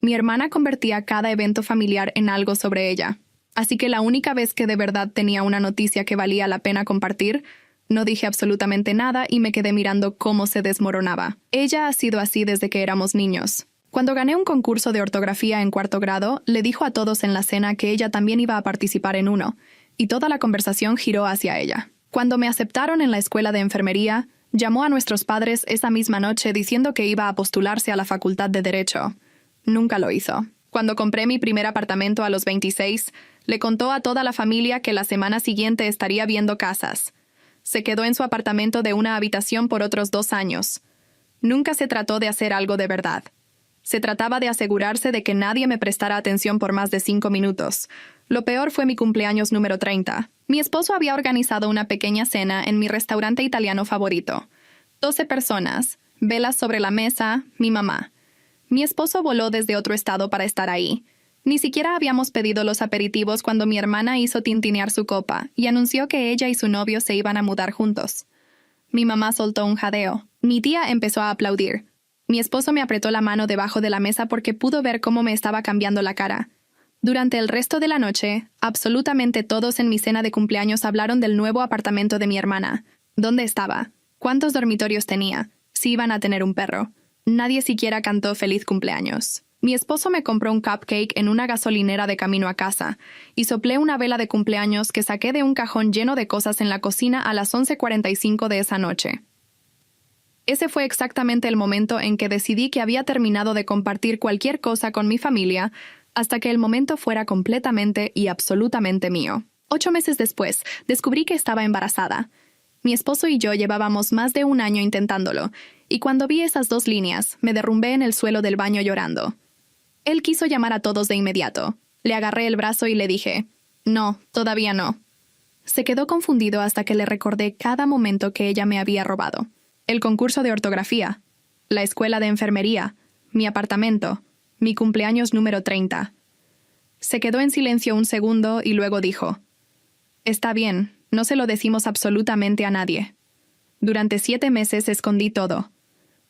Mi hermana convertía cada evento familiar en algo sobre ella. Así que la única vez que de verdad tenía una noticia que valía la pena compartir, no dije absolutamente nada y me quedé mirando cómo se desmoronaba. Ella ha sido así desde que éramos niños. Cuando gané un concurso de ortografía en 4º grado, le dijo a todos en la cena que ella también iba a participar en uno, y toda la conversación giró hacia ella. Cuando me aceptaron en la escuela de enfermería, llamó a nuestros padres esa misma noche diciendo que iba a postularse a la Facultad de Derecho. Nunca lo hizo. Cuando compré mi primer apartamento a los 26, le contó a toda la familia que la semana siguiente estaría viendo casas. Se quedó en su apartamento de una habitación por otros 2 años. Nunca se trató de hacer algo de verdad. Se trataba de asegurarse de que nadie me prestara atención por más de 5 minutos. Lo peor fue mi cumpleaños número 30. Mi esposo había organizado una pequeña cena en mi restaurante italiano favorito. 12 personas, velas sobre la mesa, mi mamá. Mi esposo voló desde otro estado para estar ahí. Ni siquiera habíamos pedido los aperitivos cuando mi hermana hizo tintinear su copa y anunció que ella y su novio se iban a mudar juntos. Mi mamá soltó un jadeo. Mi tía empezó a aplaudir. Mi esposo me apretó la mano debajo de la mesa porque pudo ver cómo me estaba cambiando la cara. Durante el resto de la noche, absolutamente todos en mi cena de cumpleaños hablaron del nuevo apartamento de mi hermana. ¿Dónde estaba? ¿Cuántos dormitorios tenía? Si iban a tener un perro. Nadie siquiera cantó feliz cumpleaños. Mi esposo me compró un cupcake en una gasolinera de camino a casa y soplé una vela de cumpleaños que saqué de un cajón lleno de cosas en la cocina a las 11:45 de esa noche. Ese fue exactamente el momento en que decidí que había terminado de compartir cualquier cosa con mi familia hasta que el momento fuera completamente y absolutamente mío. 8 meses después, descubrí que estaba embarazada. Mi esposo y yo llevábamos más de 1 año intentándolo, y cuando vi esas 2 líneas, me derrumbé en el suelo del baño llorando. Él quiso llamar a todos de inmediato. Le agarré el brazo y le dije, «No, todavía no». Se quedó confundido hasta que le recordé cada momento que ella me había robado. El concurso de ortografía, la escuela de enfermería, mi apartamento, mi cumpleaños número 30. Se quedó en silencio un segundo y luego dijo, «Está bien, no se lo decimos absolutamente a nadie». Durante 7 meses escondí todo.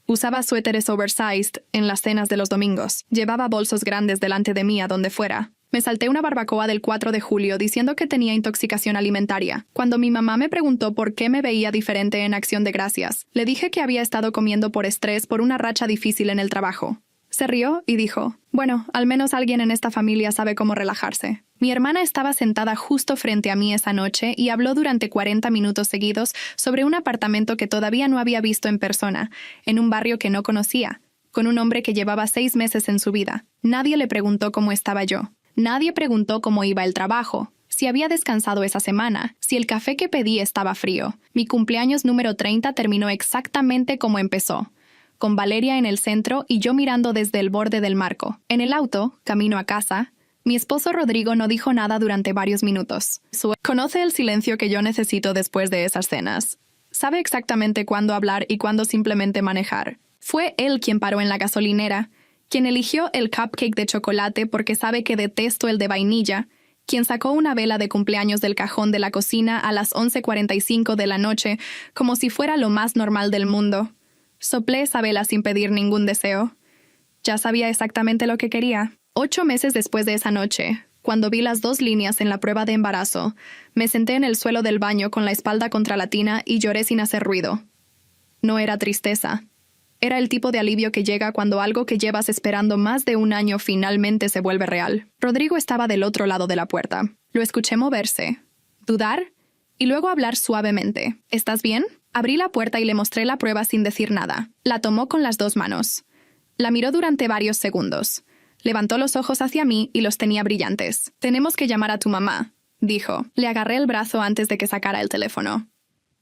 Usaba suéteres oversized en las cenas de los domingos. Llevaba bolsos grandes delante de mí a donde fuera. Me salté una barbacoa del 4 de julio diciendo que tenía intoxicación alimentaria. Cuando mi mamá me preguntó por qué me veía diferente en Acción de Gracias, le dije que había estado comiendo por estrés por una racha difícil en el trabajo. Se rió y dijo, «Bueno, al menos alguien en esta familia sabe cómo relajarse». Mi hermana estaba sentada justo frente a mí esa noche y habló durante 40 minutos seguidos sobre un apartamento que todavía no había visto en persona, en un barrio que no conocía, con un hombre que llevaba 6 meses en su vida. Nadie le preguntó cómo estaba yo. Nadie preguntó cómo iba el trabajo, si había descansado esa semana, si el café que pedí estaba frío. Mi cumpleaños número 30 terminó exactamente como empezó, con Valeria en el centro y yo mirando desde el borde del marco. En el auto, camino a casa, mi esposo Rodrigo no dijo nada durante varios minutos. Conoce el silencio que yo necesito después de esas cenas. Sabe exactamente cuándo hablar y cuándo simplemente manejar. Fue él quien paró en la gasolinera, quien eligió el cupcake de chocolate porque sabe que detesto el de vainilla, quien sacó una vela de cumpleaños del cajón de la cocina a las 11:45 de la noche como si fuera lo más normal del mundo. Soplé esa vela sin pedir ningún deseo. Ya sabía exactamente lo que quería. 8 meses después de esa noche, cuando vi las 2 líneas en la prueba de embarazo, me senté en el suelo del baño con la espalda contra la tina y lloré sin hacer ruido. No era tristeza. Era el tipo de alivio que llega cuando algo que llevas esperando más de 1 año finalmente se vuelve real. Rodrigo estaba del otro lado de la puerta. Lo escuché moverse, dudar y luego hablar suavemente. ¿Estás bien? Abrí la puerta y le mostré la prueba sin decir nada. La tomó con las 2 manos. La miró durante varios segundos. Levantó los ojos hacia mí y los tenía brillantes. «Tenemos que llamar a tu mamá», dijo. Le agarré el brazo antes de que sacara el teléfono.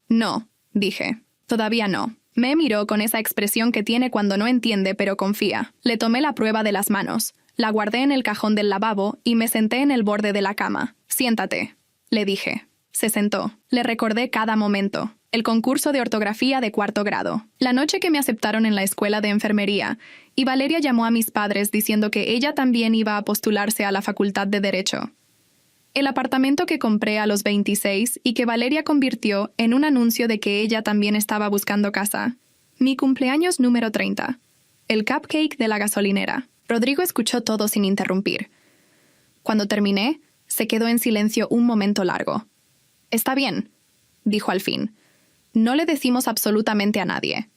«No», dije. «Todavía no». Me miró con esa expresión que tiene cuando no entiende pero confía. Le tomé la prueba de las manos, la guardé en el cajón del lavabo y me senté en el borde de la cama. «Siéntate», le dije. Se sentó. Le recordé cada momento. El concurso de ortografía de 4º grado. La noche que me aceptaron en la escuela de enfermería, y Valeria llamó a mis padres diciendo que ella también iba a postularse a la Facultad de Derecho. El apartamento que compré a los 26 y que Valeria convirtió en un anuncio de que ella también estaba buscando casa. Mi cumpleaños número 30. El cupcake de la gasolinera. Rodrigo escuchó todo sin interrumpir. Cuando terminé, se quedó en silencio un momento largo. «Está bien», dijo al fin. «No le decimos absolutamente a nadie».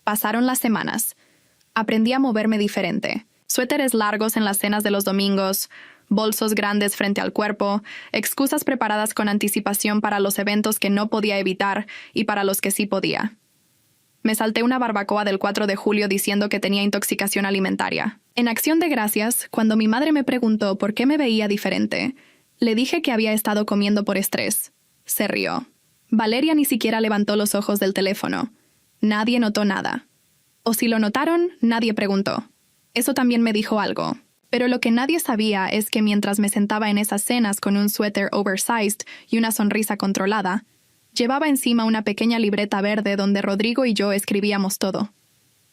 Pasaron las semanas. Aprendí a moverme diferente. Suéteres largos en las cenas de los domingos, bolsos grandes frente al cuerpo, excusas preparadas con anticipación para los eventos que no podía evitar y para los que sí podía. Me salté una barbacoa del 4 de julio diciendo que tenía intoxicación alimentaria. En acción de gracias, cuando mi madre me preguntó por qué me veía diferente, le dije que había estado comiendo por estrés. Se rió. Valeria ni siquiera levantó los ojos del teléfono. Nadie notó nada. O si lo notaron, nadie preguntó. Eso también me dijo algo. Pero lo que nadie sabía es que mientras me sentaba en esas cenas con un suéter oversized y una sonrisa controlada, llevaba encima una pequeña libreta verde donde Rodrigo y yo escribíamos todo.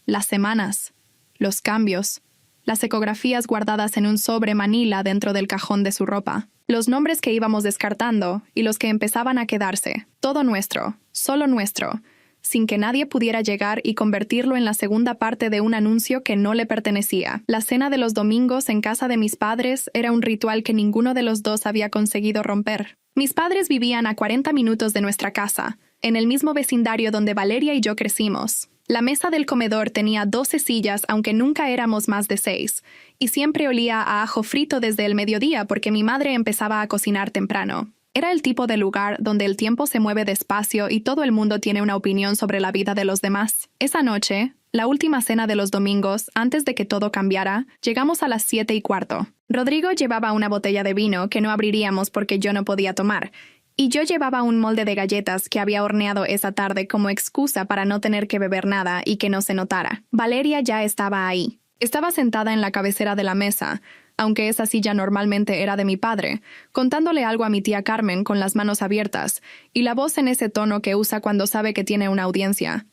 Las semanas, los cambios, las ecografías guardadas en un sobre manila dentro del cajón de su ropa, los nombres que íbamos descartando y los que empezaban a quedarse, todo nuestro, solo nuestro, sin que nadie pudiera llegar y convertirlo en la segunda parte de un anuncio que no le pertenecía. La cena de los domingos en casa de mis padres era un ritual que ninguno de los dos había conseguido romper. Mis padres vivían a 40 minutos de nuestra casa, en el mismo vecindario donde Valeria y yo crecimos. La mesa del comedor tenía 12 sillas, aunque nunca éramos más de 6, y siempre olía a ajo frito desde el mediodía porque mi madre empezaba a cocinar temprano. Era el tipo de lugar donde el tiempo se mueve despacio y todo el mundo tiene una opinión sobre la vida de los demás. Esa noche, la última cena de los domingos, antes de que todo cambiara, llegamos a las 7:15. Rodrigo llevaba una botella de vino que no abriríamos porque yo no podía tomar, y yo llevaba un molde de galletas que había horneado esa tarde como excusa para no tener que beber nada y que no se notara. Valeria ya estaba ahí. Estaba sentada en la cabecera de la mesa, aunque esa silla normalmente era de mi padre, contándole algo a mi tía Carmen con las manos abiertas y la voz en ese tono que usa cuando sabe que tiene una audiencia.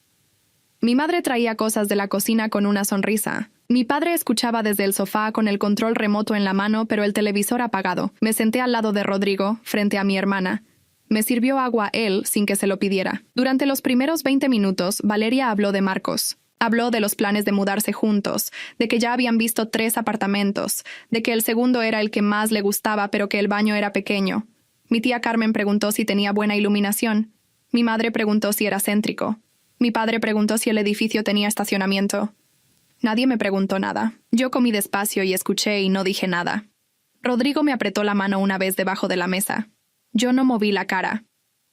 Mi madre traía cosas de la cocina con una sonrisa. Mi padre escuchaba desde el sofá con el control remoto en la mano pero el televisor apagado. Me senté al lado de Rodrigo, frente a mi hermana. Me sirvió agua él sin que se lo pidiera. Durante los primeros 20 minutos, Valeria habló de Marcos. Habló de los planes de mudarse juntos, de que ya habían visto 3 apartamentos, de que el segundo era el que más le gustaba pero que el baño era pequeño. Mi tía Carmen preguntó si tenía buena iluminación. Mi madre preguntó si era céntrico. Mi padre preguntó si el edificio tenía estacionamiento. Nadie me preguntó nada. Yo comí despacio y escuché y no dije nada. Rodrigo me apretó la mano una vez debajo de la mesa. Yo no moví la cara.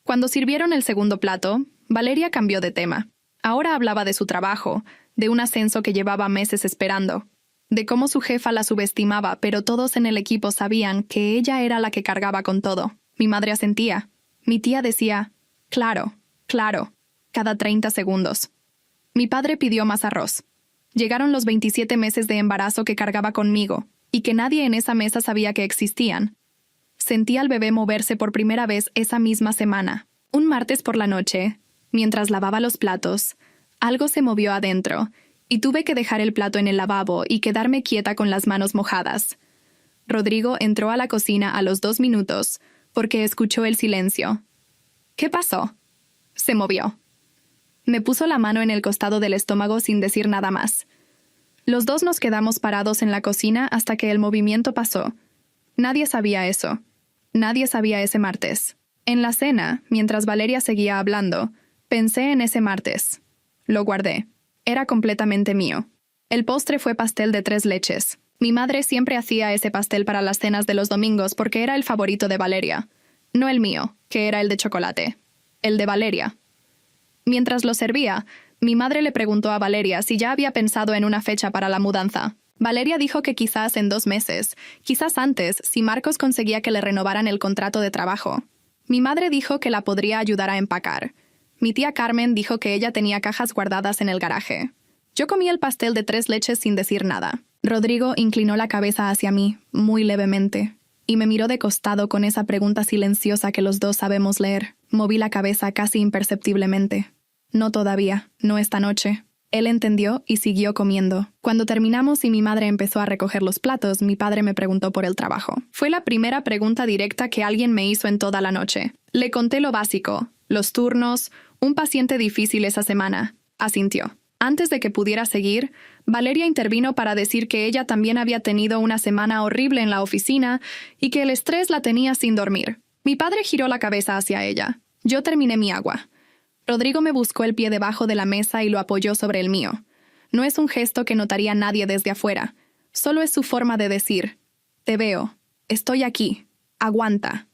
Cuando sirvieron el segundo plato, Valeria cambió de tema. Ahora hablaba de su trabajo, de un ascenso que llevaba meses esperando, de cómo su jefa la subestimaba, pero todos en el equipo sabían que ella era la que cargaba con todo. Mi madre asentía. Mi tía decía, claro, claro, cada 30 segundos. Mi padre pidió más arroz. Llegaron los 27 meses de embarazo que cargaba conmigo, y que nadie en esa mesa sabía que existían. Sentí al bebé moverse por primera vez esa misma semana. Un martes por la noche, mientras lavaba los platos, algo se movió adentro, y tuve que dejar el plato en el lavabo y quedarme quieta con las manos mojadas. Rodrigo entró a la cocina a los 2 minutos, porque escuchó el silencio. ¿Qué pasó? Se movió. Me puso la mano en el costado del estómago sin decir nada más. Los dos nos quedamos parados en la cocina hasta que el movimiento pasó. Nadie sabía eso. Nadie sabía ese martes. En la cena, mientras Valeria seguía hablando, pensé en ese martes. Lo guardé. Era completamente mío. El postre fue pastel de 3 leches. Mi madre siempre hacía ese pastel para las cenas de los domingos porque era el favorito de Valeria. No el mío, que era el de chocolate. El de Valeria. Mientras lo servía, mi madre le preguntó a Valeria si ya había pensado en una fecha para la mudanza. Valeria dijo que quizás en 2 meses, quizás antes, si Marcos conseguía que le renovaran el contrato de trabajo. Mi madre dijo que la podría ayudar a empacar. Mi tía Carmen dijo que ella tenía cajas guardadas en el garaje. Yo comí el pastel de 3 leches sin decir nada. Rodrigo inclinó la cabeza hacia mí, muy levemente, y me miró de costado con esa pregunta silenciosa que los dos sabemos leer. Moví la cabeza casi imperceptiblemente. No todavía, no esta noche. Él entendió y siguió comiendo. Cuando terminamos y mi madre empezó a recoger los platos, mi padre me preguntó por el trabajo. Fue la primera pregunta directa que alguien me hizo en toda la noche. Le conté lo básico, los turnos, un paciente difícil esa semana. Asintió. Antes de que pudiera seguir, Valeria intervino para decir que ella también había tenido una semana horrible en la oficina y que el estrés la tenía sin dormir. Mi padre giró la cabeza hacia ella. Yo terminé mi agua. Rodrigo me buscó el pie debajo de la mesa y lo apoyó sobre el mío. No es un gesto que notaría nadie desde afuera. Solo es su forma de decir: «Te veo. Estoy aquí. Aguanta».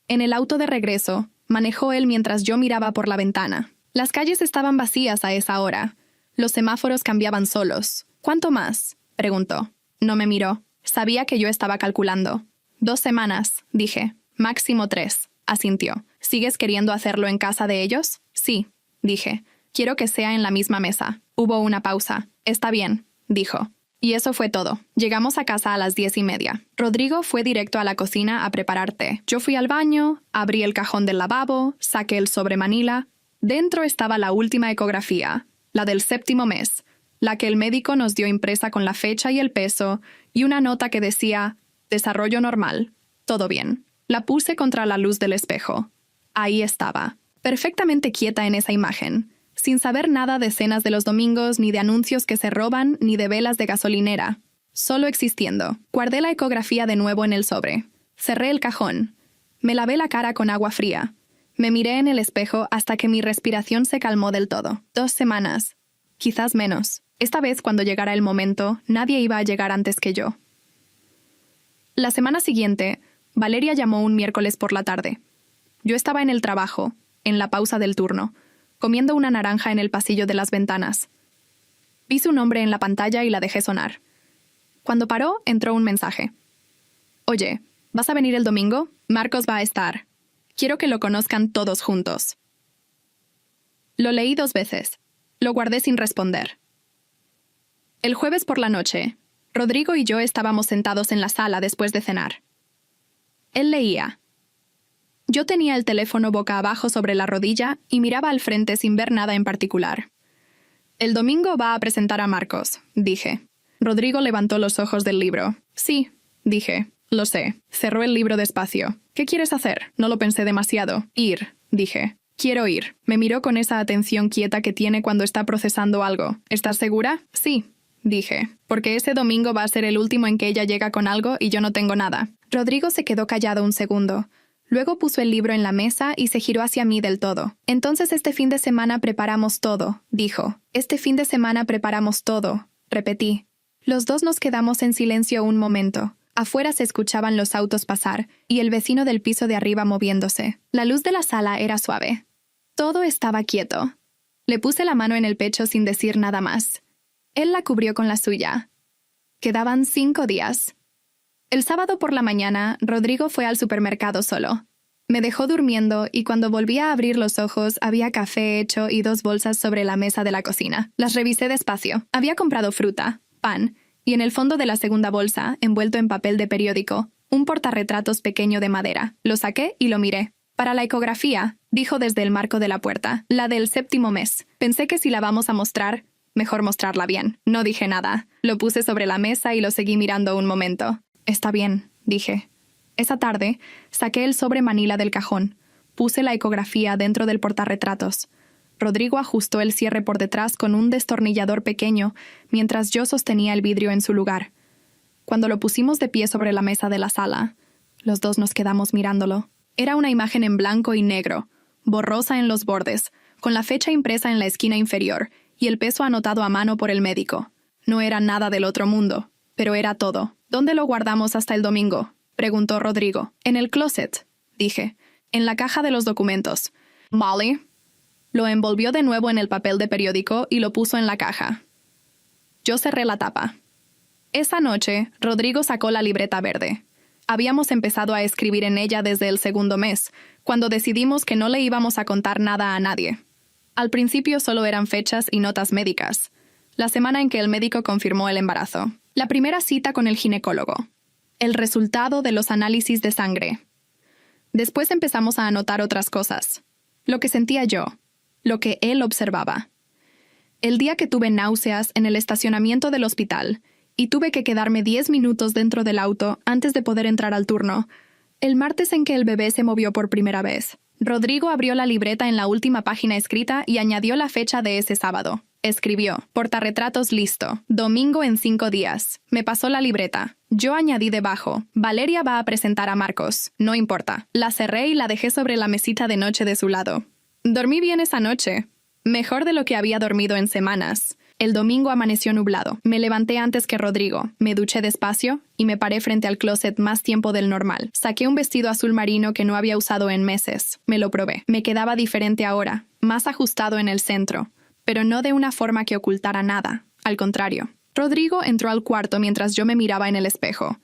En el auto de regreso, manejó él mientras yo miraba por la ventana. Las calles estaban vacías a esa hora. Los semáforos cambiaban solos. «¿Cuánto más?», preguntó. No me miró. Sabía que yo estaba calculando. 2 semanas, dije. «Máximo 3», asintió. «¿Sigues queriendo hacerlo en casa de ellos?» «Sí», dije. «Quiero que sea en la misma mesa». Hubo una pausa. «Está bien», dijo. Y eso fue todo. Llegamos a casa a las 10:30. Rodrigo fue directo a la cocina a preparar té. Yo fui al baño, abrí el cajón del lavabo, saqué el sobre Manila. Dentro estaba la última ecografía, la del 7º mes, la que el médico nos dio impresa con la fecha y el peso, y una nota que decía: «Desarrollo normal. Todo bien». La puse contra la luz del espejo. Ahí estaba, perfectamente quieta en esa imagen, sin saber nada de cenas de los domingos, ni de anuncios que se roban, ni de velas de gasolinera. Solo existiendo. Guardé la ecografía de nuevo en el sobre. Cerré el cajón. Me lavé la cara con agua fría. Me miré en el espejo hasta que mi respiración se calmó del todo. 2 semanas. Quizás menos. Esta vez, cuando llegara el momento, nadie iba a llegar antes que yo. La semana siguiente, Valeria llamó un miércoles por la tarde. Yo estaba en el trabajo, en la pausa del turno, comiendo una naranja en el pasillo de las ventanas. Vi su nombre en la pantalla y la dejé sonar. Cuando paró, entró un mensaje. «Oye, ¿vas a venir el domingo? Marcos va a estar. Quiero que lo conozcan todos juntos». Lo leí 2 veces. Lo guardé sin responder. El jueves por la noche, Rodrigo y yo estábamos sentados en la sala después de cenar. Él leía. Yo tenía el teléfono boca abajo sobre la rodilla y miraba al frente sin ver nada en particular. «El domingo va a presentar a Marcos», dije. Rodrigo levantó los ojos del libro. «Sí», dije. «Lo sé». Cerró el libro despacio. «¿Qué quieres hacer?» No lo pensé demasiado. «Ir», dije. «Quiero ir». Me miró con esa atención quieta que tiene cuando está procesando algo. «¿Estás segura?» «Sí», dije. «Porque ese domingo va a ser el último en que ella llega con algo y yo no tengo nada». Rodrigo se quedó callado un segundo. Luego puso el libro en la mesa y se giró hacia mí del todo. «Entonces este fin de semana preparamos todo», dijo. «Este fin de semana preparamos todo», repetí. Los dos nos quedamos en silencio un momento. Afuera se escuchaban los autos pasar y el vecino del piso de arriba moviéndose. La luz de la sala era suave. Todo estaba quieto. Le puse la mano en el pecho sin decir nada más. Él la cubrió con la suya. Quedaban 5 días. El sábado por la mañana, Rodrigo fue al supermercado solo. Me dejó durmiendo y cuando volví a abrir los ojos había café hecho y 2 bolsas sobre la mesa de la cocina. Las revisé despacio. Había comprado fruta, pan, y en el fondo de la segunda bolsa, envuelto en papel de periódico, un portarretratos pequeño de madera. Lo saqué y lo miré. «Para la ecografía», dijo desde el marco de la puerta, «la del 7º mes. Pensé que si la vamos a mostrar, mejor mostrarla bien». No dije nada. Lo puse sobre la mesa y lo seguí mirando un momento. «Está bien», dije. Esa tarde, saqué el sobre Manila del cajón. Puse la ecografía dentro del portarretratos. Rodrigo ajustó el cierre por detrás con un destornillador pequeño, mientras yo sostenía el vidrio en su lugar. Cuando lo pusimos de pie sobre la mesa de la sala, los dos nos quedamos mirándolo. Era una imagen en blanco y negro, borrosa en los bordes, con la fecha impresa en la esquina inferior y el peso anotado a mano por el médico. No era nada del otro mundo, pero era todo. «¿Dónde lo guardamos hasta el domingo?», preguntó Rodrigo. «En el closet», dije. «En la caja de los documentos». «Molly». Lo envolvió de nuevo en el papel de periódico y lo puso en la caja. Yo cerré la tapa. Esa noche, Rodrigo sacó la libreta verde. Habíamos empezado a escribir en ella desde el 2º mes, cuando decidimos que no le íbamos a contar nada a nadie. Al principio solo eran fechas y notas médicas. La semana en que el médico confirmó el embarazo. La primera cita con el ginecólogo. El resultado de los análisis de sangre. Después empezamos a anotar otras cosas. Lo que sentía yo. Lo que él observaba. El día que tuve náuseas en el estacionamiento del hospital y tuve que quedarme 10 minutos dentro del auto antes de poder entrar al turno. El martes en que el bebé se movió por primera vez. Rodrigo abrió la libreta en la última página escrita y añadió la fecha de ese sábado. Escribió: portarretratos listo. Domingo en 5 días. Me pasó la libreta. Yo añadí debajo: Valeria va a presentar a Marcos. No importa. La cerré y la dejé sobre la mesita de noche de su lado. Dormí bien esa noche. Mejor de lo que había dormido en semanas. El domingo amaneció nublado. Me levanté antes que Rodrigo, me duché despacio y me paré frente al closet más tiempo del normal. Saqué un vestido azul marino que no había usado en meses. Me lo probé. Me quedaba diferente ahora, más ajustado en el centro, pero no de una forma que ocultara nada. Al contrario. Rodrigo entró al cuarto mientras yo me miraba en el espejo.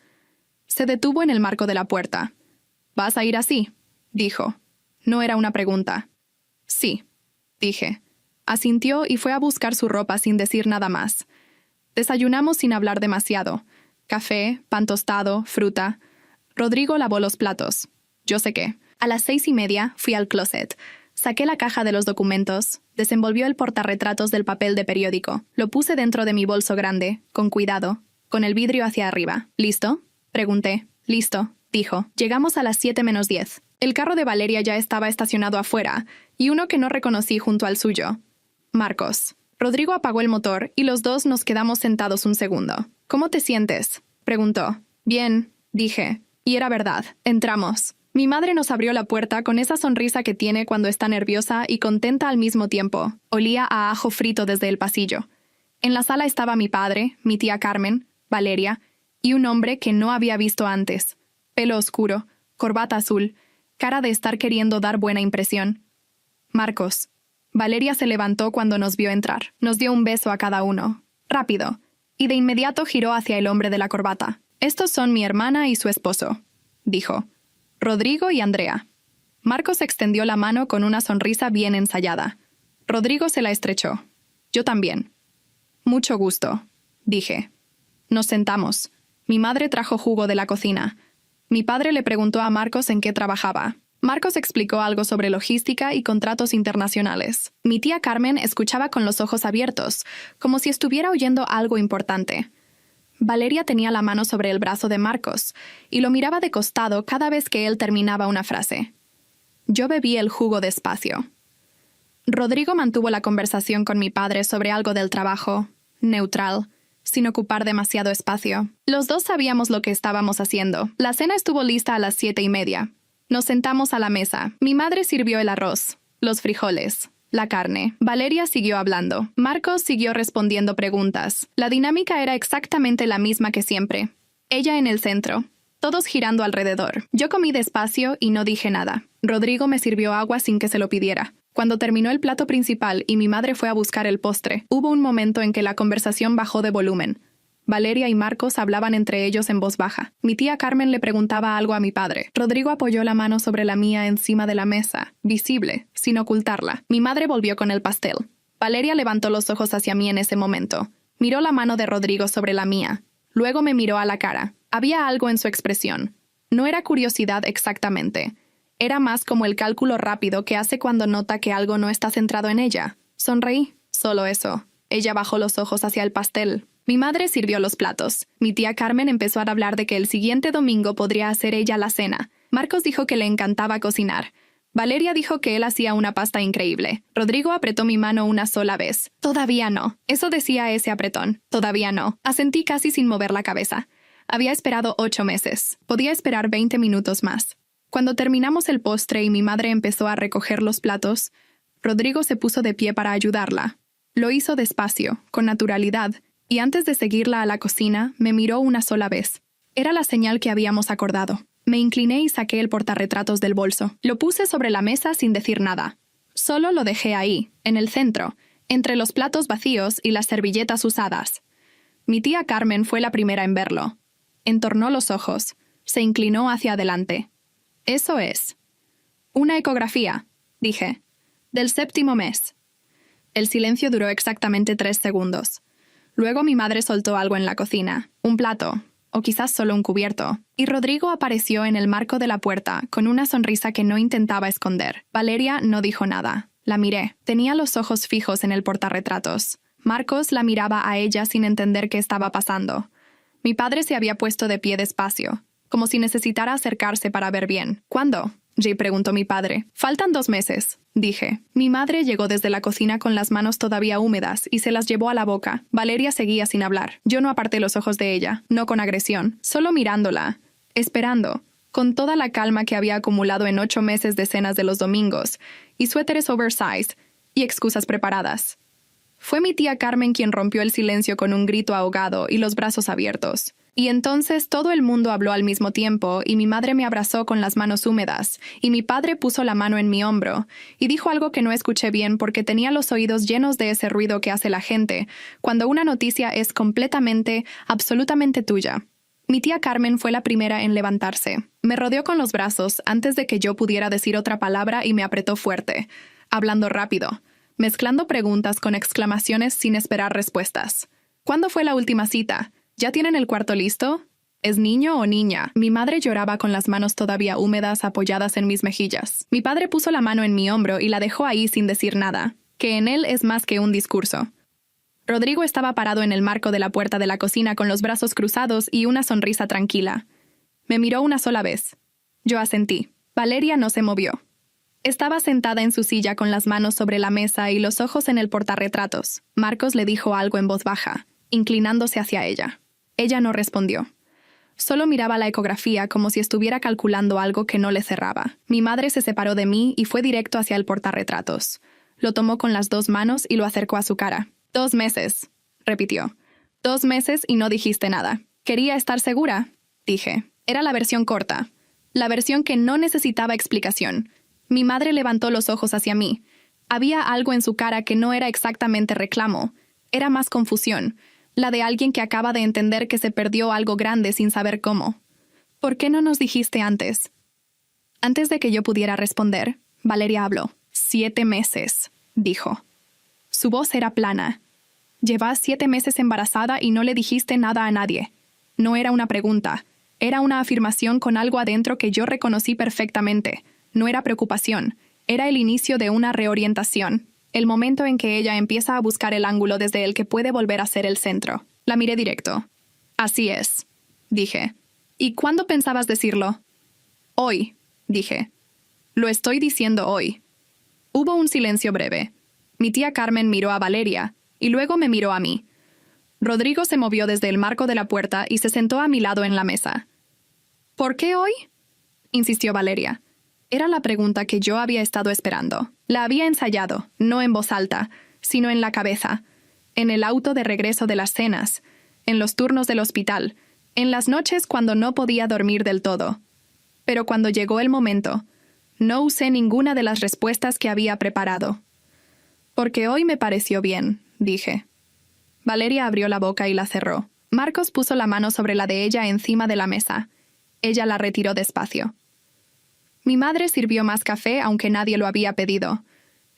Se detuvo en el marco de la puerta. «¿Vas a ir así?», dijo. No era una pregunta. «Sí», dije. Asintió y fue a buscar su ropa sin decir nada más. Desayunamos sin hablar demasiado. Café, pan tostado, fruta. Rodrigo lavó los platos. Yo sequé. A las 6:30 fui al closet. Saqué la caja de los documentos, desenvolvió el portarretratos del papel de periódico. Lo puse dentro de mi bolso grande, con cuidado, con el vidrio hacia arriba. ¿Listo?, pregunté. «Listo», dijo. Llegamos a las 7:10. El carro de Valeria ya estaba estacionado afuera, y uno que no reconocí junto al suyo. Marcos. Rodrigo apagó el motor y los dos nos quedamos sentados un segundo. «¿Cómo te sientes?», preguntó. «Bien», dije. Y era verdad. Entramos. Mi madre nos abrió la puerta con esa sonrisa que tiene cuando está nerviosa y contenta al mismo tiempo. Olía a ajo frito desde el pasillo. En la sala estaba mi padre, mi tía Carmen, Valeria, y un hombre que no había visto antes. Pelo oscuro, corbata azul, cara de estar queriendo dar buena impresión. Marcos. Valeria se levantó cuando nos vio entrar. Nos dio un beso a cada uno. Rápido. Y de inmediato giró hacia el hombre de la corbata. «Estos son mi hermana y su esposo», dijo. «Rodrigo y Andrea». Marcos extendió la mano con una sonrisa bien ensayada. Rodrigo se la estrechó. Yo también. «Mucho gusto», dije. Nos sentamos. Mi madre trajo jugo de la cocina. Mi padre le preguntó a Marcos en qué trabajaba. Marcos explicó algo sobre logística y contratos internacionales. Mi tía Carmen escuchaba con los ojos abiertos, como si estuviera oyendo algo importante. Valeria tenía la mano sobre el brazo de Marcos y lo miraba de costado cada vez que él terminaba una frase. Yo bebí el jugo despacio. Rodrigo mantuvo la conversación con mi padre sobre algo del trabajo, neutral, sin ocupar demasiado espacio. Los dos sabíamos lo que estábamos haciendo. La cena estuvo lista a las 7:30. Nos sentamos a la mesa. Mi madre sirvió el arroz, los frijoles, la carne. Valeria siguió hablando. Marcos siguió respondiendo preguntas. La dinámica era exactamente la misma que siempre. Ella en el centro, todos girando alrededor. Yo comí despacio y no dije nada. Rodrigo me sirvió agua sin que se lo pidiera. Cuando terminó el plato principal y mi madre fue a buscar el postre, hubo un momento en que la conversación bajó de volumen. Valeria y Marcos hablaban entre ellos en voz baja. Mi tía Carmen le preguntaba algo a mi padre. Rodrigo apoyó la mano sobre la mía encima de la mesa, visible, sin ocultarla. Mi madre volvió con el pastel. Valeria levantó los ojos hacia mí en ese momento. Miró la mano de Rodrigo sobre la mía. Luego me miró a la cara. Había algo en su expresión. No era curiosidad exactamente. Era más como el cálculo rápido que hace cuando nota que algo no está centrado en ella. Sonreí. Solo eso. Ella bajó los ojos hacia el pastel. Mi madre sirvió los platos. Mi tía Carmen empezó a hablar de que el siguiente domingo podría hacer ella la cena. Marcos dijo que le encantaba cocinar. Valeria dijo que él hacía una pasta increíble. Rodrigo apretó mi mano una sola vez. «Todavía no». Eso decía ese apretón. «Todavía no». Asentí casi sin mover la cabeza. Había esperado 8 meses. Podía esperar 20 minutos más. Cuando terminamos el postre y mi madre empezó a recoger los platos, Rodrigo se puso de pie para ayudarla. Lo hizo despacio, con naturalidad, y antes de seguirla a la cocina, me miró una sola vez. Era la señal que habíamos acordado. Me incliné y saqué el portarretratos del bolso. Lo puse sobre la mesa sin decir nada. Solo lo dejé ahí, en el centro, entre los platos vacíos y las servilletas usadas. Mi tía Carmen fue la primera en verlo. Entornó los ojos. Se inclinó hacia adelante. «Eso es». «Una ecografía», dije. «Del 7º mes». El silencio duró exactamente 3 segundos. Luego mi madre soltó algo en la cocina, un plato, o quizás solo un cubierto, y Rodrigo apareció en el marco de la puerta con una sonrisa que no intentaba esconder. Valeria no dijo nada. La miré. Tenía los ojos fijos en el portarretratos. Marcos la miraba a ella sin entender qué estaba pasando. Mi padre se había puesto de pie despacio, como si necesitara acercarse para ver bien. «¿Cuándo?», Jay preguntó mi padre. Faltan 2 meses, dije. Mi madre llegó desde la cocina con las manos todavía húmedas y se las llevó a la boca. Valeria seguía sin hablar. Yo no aparté los ojos de ella, no con agresión, solo mirándola, esperando, con toda la calma que había acumulado en 8 meses de cenas de los domingos, y suéteres oversize, y excusas preparadas. Fue mi tía Carmen quien rompió el silencio con un grito ahogado y los brazos abiertos. Y entonces todo el mundo habló al mismo tiempo, y mi madre me abrazó con las manos húmedas, y mi padre puso la mano en mi hombro, y dijo algo que no escuché bien porque tenía los oídos llenos de ese ruido que hace la gente, cuando una noticia es completamente, absolutamente tuya. Mi tía Carmen fue la primera en levantarse. Me rodeó con los brazos antes de que yo pudiera decir otra palabra y me apretó fuerte, hablando rápido, mezclando preguntas con exclamaciones sin esperar respuestas. ¿Cuándo fue la última cita? ¿Ya tienen el cuarto listo? ¿Es niño o niña? Mi madre lloraba con las manos todavía húmedas apoyadas en mis mejillas. Mi padre puso la mano en mi hombro y la dejó ahí sin decir nada, que en él es más que un discurso. Rodrigo estaba parado en el marco de la puerta de la cocina con los brazos cruzados y una sonrisa tranquila. Me miró una sola vez. Yo asentí. Valeria no se movió. Estaba sentada en su silla con las manos sobre la mesa y los ojos en el portarretratos. Marcos le dijo algo en voz baja, inclinándose hacia ella. Ella no respondió. Solo miraba la ecografía como si estuviera calculando algo que no le cerraba. Mi madre se separó de mí y fue directo hacia el portarretratos. Lo tomó con las 2 manos y lo acercó a su cara. 2 meses, repitió. 2 meses y no dijiste nada. Quería estar segura, dije. Era la versión corta. La versión que no necesitaba explicación. Mi madre levantó los ojos hacia mí. Había algo en su cara que no era exactamente reclamo. Era más confusión. La de alguien que acaba de entender que se perdió algo grande sin saber cómo. ¿Por qué no nos dijiste antes? Antes de que yo pudiera responder, Valeria habló. 7 meses, dijo. Su voz era plana. Llevas 7 meses embarazada y no le dijiste nada a nadie. No era una pregunta. Era una afirmación con algo adentro que yo reconocí perfectamente. No era preocupación. Era el inicio de una reorientación. El momento en que ella empieza a buscar el ángulo desde el que puede volver a ser el centro. La miré directo. Así es, dije. ¿Y cuándo pensabas decirlo? Hoy, dije. Lo estoy diciendo hoy. Hubo un silencio breve. Mi tía Carmen miró a Valeria, y luego me miró a mí. Rodrigo se movió desde el marco de la puerta y se sentó a mi lado en la mesa. ¿Por qué hoy?, insistió Valeria. Era la pregunta que yo había estado esperando. La había ensayado, no en voz alta, sino en la cabeza, en el auto de regreso de las cenas, en los turnos del hospital, en las noches cuando no podía dormir del todo. Pero cuando llegó el momento, no usé ninguna de las respuestas que había preparado. Porque hoy me pareció bien, dije. Valeria abrió la boca y la cerró. Marcos puso la mano sobre la de ella encima de la mesa. Ella la retiró despacio. Mi madre sirvió más café aunque nadie lo había pedido.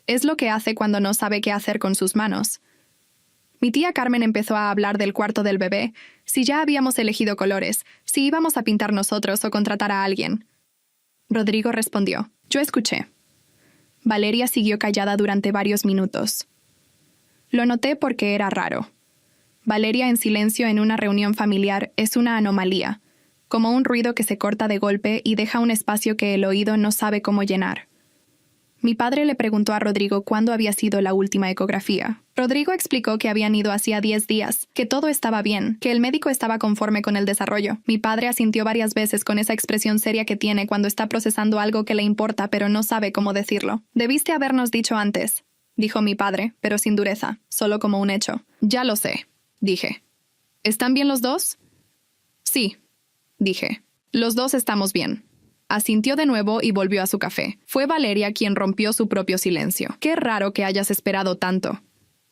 Es lo que hace cuando no sabe qué hacer con sus manos. Mi tía Carmen empezó a hablar del cuarto del bebé, si ya habíamos elegido colores, si íbamos a pintar nosotros o contratar a alguien. Rodrigo respondió. Yo escuché. Valeria siguió callada durante varios minutos. Lo noté porque era raro. Valeria en silencio en una reunión familiar es una anomalía, como un ruido que se corta de golpe y deja un espacio que el oído no sabe cómo llenar. Mi padre le preguntó a Rodrigo cuándo había sido la última ecografía. Rodrigo explicó que habían ido hacía 10 días, que todo estaba bien, que el médico estaba conforme con el desarrollo. Mi padre asintió varias veces con esa expresión seria que tiene cuando está procesando algo que le importa pero no sabe cómo decirlo. Debiste habernos dicho antes, dijo mi padre, pero sin dureza, solo como un hecho. Ya lo sé, dije. ¿Están bien los dos? Sí, dije. Los dos estamos bien. Asintió de nuevo y volvió a su café. Fue Valeria quien rompió su propio silencio. Qué raro que hayas esperado tanto,